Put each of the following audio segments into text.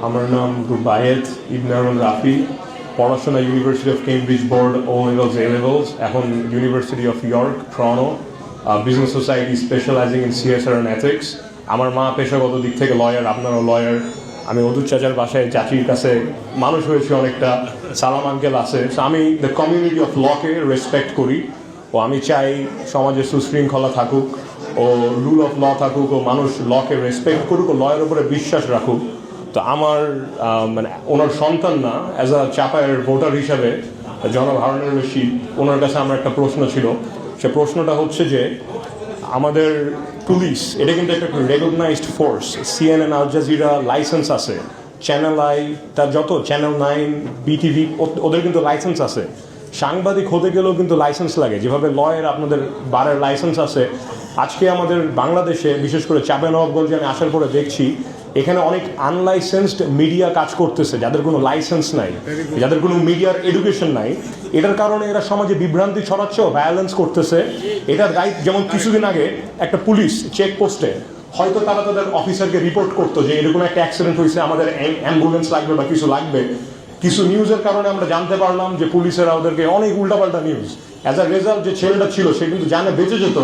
আমার নাম রুবায়েত ইবনে আরমান রাফি। পড়াশোনা university of Cambridge board O levels A levels, এখন university of York Toronto, business society specialising in CSR and ethics. আমার মা পেশাগত দিক থেকে লয়ার, আপনারও লয়ার। আমি অদূর চাচার বাসায় চাচির কাছে মানুষ হয়েছি অনেকটা, সালাম আঙ্কেল আছে। আমি দ্য কমিউনিটি অফ লকে রেসপেক্ট করি ও আমি চাই সমাজে সুশৃঙ্খলা থাকুক ও রুল অফ ল থাকুক ও মানুষ লকে রেসপেক্ট করুক ও লয়ের উপরে বিশ্বাস রাখুক। তো আমার মানে ওনার সন্তান না, অ্যাজ আ চাপায়ের ভোটার হিসাবে জনাব হারুনুর রশিদ, ওনার কাছে আমার একটা প্রশ্ন ছিল। সে প্রশ্নটা হচ্ছে যে আমাদের পুলিশ এটা কিন্তু একটা recognised force, CNN, Al Jazeera licence আছে, চ্যানেল আই, তার যত চ্যানেল 9, বিটিভি, ওদের কিন্তু লাইসেন্স আছে। সাংবাদিক হতে গেলেও কিন্তু লাইসেন্স লাগে, যেভাবে লয়ের আপনাদের বারের লাইসেন্স আছে। আজকে আমাদের বাংলাদেশে বিশেষ করে চাঁপাইনবাবগঞ্জে আমি আসার পরে দেখছি এখানে অনেক আনলাইসেন্সড মিডিয়া কাজ করতেছে, যাদের কোনো লাইসেন্স নাই, যাদের কোনো মিডিয়ার এডুকেশন নাই। এটার কারণে এরা সমাজে বিভ্রান্তি ছড়াচ্ছে, ভায়োলেন্স করতেছে। এটার দায়িত্ব, যেমন কিছুদিন আগে একটা পুলিশ চেকপোস্টে হয়তো তারা তাদের অফিসারকে রিপোর্ট করতো যে এরকম একটা অ্যাক্সিডেন্ট হয়েছে, আমাদের অ্যাম্বুলেন্স লাগবে বা কিছু লাগবে। কিছু নিউজের কারণে আমরা জানতে পারলাম যে পুলিশেরা ওদেরকে অনেক উল্টাপাল্টা নিউজ। অ্যাজ আ রেজাল্ট যে ছেলেটা ছিল সে কিন্তু জানে বেঁচে যেত,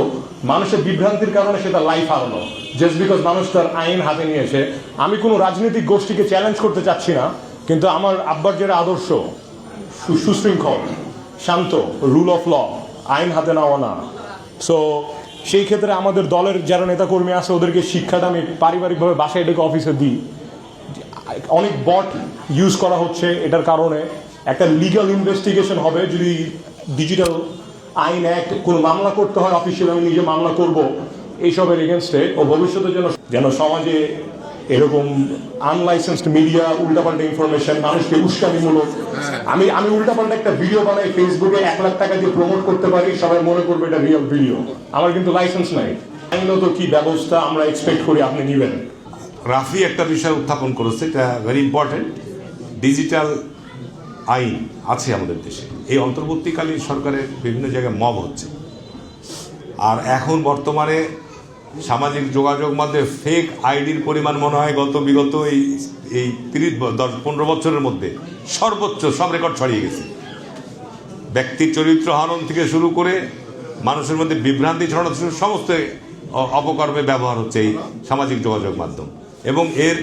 মানুষের বিভ্রান্তির কারণে সে তার লাইফ হারালো, জাস্ট বিকজ মানুষ তার আইন হাতে নিয়েছে। আমি কোনো রাজনৈতিক গোষ্ঠীকে চ্যালেঞ্জ করতে চাচ্ছি না, কিন্তু আমার আব্বার যেটা আদর্শ, সুশৃঙ্খল, শান্ত, রুল অফ ল, আইন হাতে নেওয়া না। সো সেই ক্ষেত্রে আমাদের দলের যারা নেতাকর্মী আছে ওদেরকে শিক্ষাটা আমি পারিবারিকভাবে বাসায় ডেকে অফিসে দিই। অনেক বট ইউজ করা হচ্ছে, এটার কারণে একটা লিগ্যাল ইনভেস্টিগেশন হবে। যদি ডিজিটাল আইন অ্যাক্ট কোনো মামলা করতে হয়, অফিসিয়াল আমি নিজে মামলা করব এইসবের এগেনস্টে। ও ভবিষ্যতে যেন সমাজে এরকম আনলাইসেন্সড মিডিয়া, উল্টাপাল্টা ইনফরমেশন, মানুষকে উস্কানিমূলক, আমি উল্টাপাল্টা একটা ভিডিও বানাই ফেসবুকে 1 লাখ টাকা দিয়ে প্রমোট করতে পারি, সবাই মনে করবে এটা রিয়েল ভিডিও। আমার কিন্তু লাইসেন্স নাই। আইনত কি ব্যবস্থা আমরা এক্সপেক্ট করি আপনি নেবেন? রাফি একটা বিষয় উত্থাপন করেছে, এটা ভেরি ইম্পর্টেন্ট। ডিজিটাল আইন আছে আমাদের দেশে। এই অন্তর্বর্তীকালীন সরকারের বিভিন্ন জায়গায় মব হচ্ছে, আর এখন বর্তমানে সামাজিক যোগাযোগ মাধ্যমে ফেক আইডির পরিমাণ মনে হয় বিগত এই 10-15 বছরের মধ্যে সর্বোচ্চ, সব রেকর্ড ছড়িয়ে গেছে। ব্যক্তির চরিত্র হনন থেকে শুরু করে মানুষের মধ্যে বিভ্রান্তি ছড়ানো, সমস্ত অপকর্মে ব্যবহার হচ্ছে এই সামাজিক যোগাযোগ মাধ্যম। এবং এর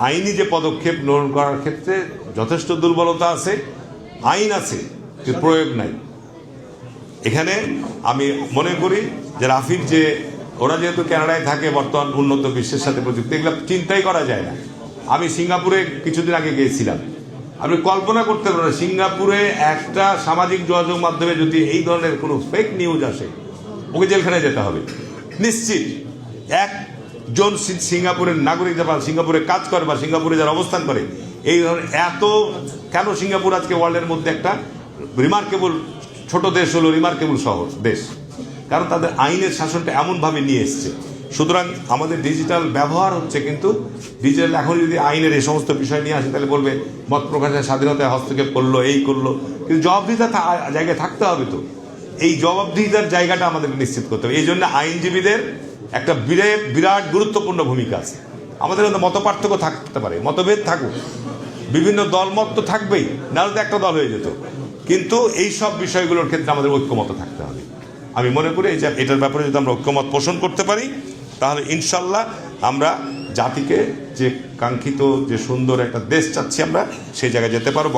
আইনি যে পদক্ষেপ গ্রহণ করার ক্ষেত্রে যথেষ্ট দুর্বলতা আছে। আইন আছে কিন্তু প্রয়োগ নাই। এখানে আমি মনে করি যে রাফির যে ওরা যেহেতু কানাডায় থাকে, বর্তমান উন্নত বিশ্বের সাথে প্রযুক্তি, এগুলো চিন্তাই করা যায় না। আমি সিঙ্গাপুরে কিছুদিন আগে গিয়েছিলাম, আপনি কল্পনা করতে পারেন সিঙ্গাপুরে একটা সামাজিক যোগাযোগ মাধ্যমে যদি এই ধরনের কোনো ফেক নিউজ আসে, ওকে জেলখানায় যেতে হবে নিশ্চিত। একজন সিঙ্গাপুরের নাগরিক যারা সিঙ্গাপুরে কাজ করে বা সিঙ্গাপুরে যারা অবস্থান করে, এই ধরনের এত কেন সিঙ্গাপুর আজকে ওয়ার্ল্ডের মধ্যে একটা রিমার্কেবল ছোট দেশ হলো, রিমার্কেবল শহর দেশ, কারণ তাদের আইনের শাসনটা এমনভাবে নিয়ে এসছে। সুতরাং আমাদের ডিজিটাল ব্যবহার হচ্ছে, কিন্তু ডিজিটাল এখন যদি আইনের এই সমস্ত বিষয় নিয়ে আসে তাহলে বলবে মত প্রকাশের স্বাধীনতায় হস্তক্ষেপ করলো, এই করলো। কিন্তু জবাবদিহিতার জায়গায় থাকতে হবে। তো এই জবাবদিহিতার জায়গাটা আমাদেরকে নিশ্চিত করতে হবে। এই জন্য আইনজীবীদের একটা বিরাট গুরুত্বপূর্ণ ভূমিকা আছে। আমাদের মধ্যে মত পার্থক্য থাকতে পারে, মতভেদ থাকুক, বিভিন্ন দলমত তো থাকবেই, নাহলে তো একটা দল হয়ে যেত। কিন্তু এই সব বিষয়গুলোর ক্ষেত্রে আমাদের ঐক্যমত থাকতে হবে। আমি মনে করি যে এটার ব্যাপারে যদি আমরা ঐক্যমত পোষণ করতে পারি, তাহলে ইনশাল্লাহ আমরা জাতিকে যে কাঙ্ক্ষিত যে সুন্দর একটা দেশ চাচ্ছি আমরা সেই জায়গায় যেতে পারবো।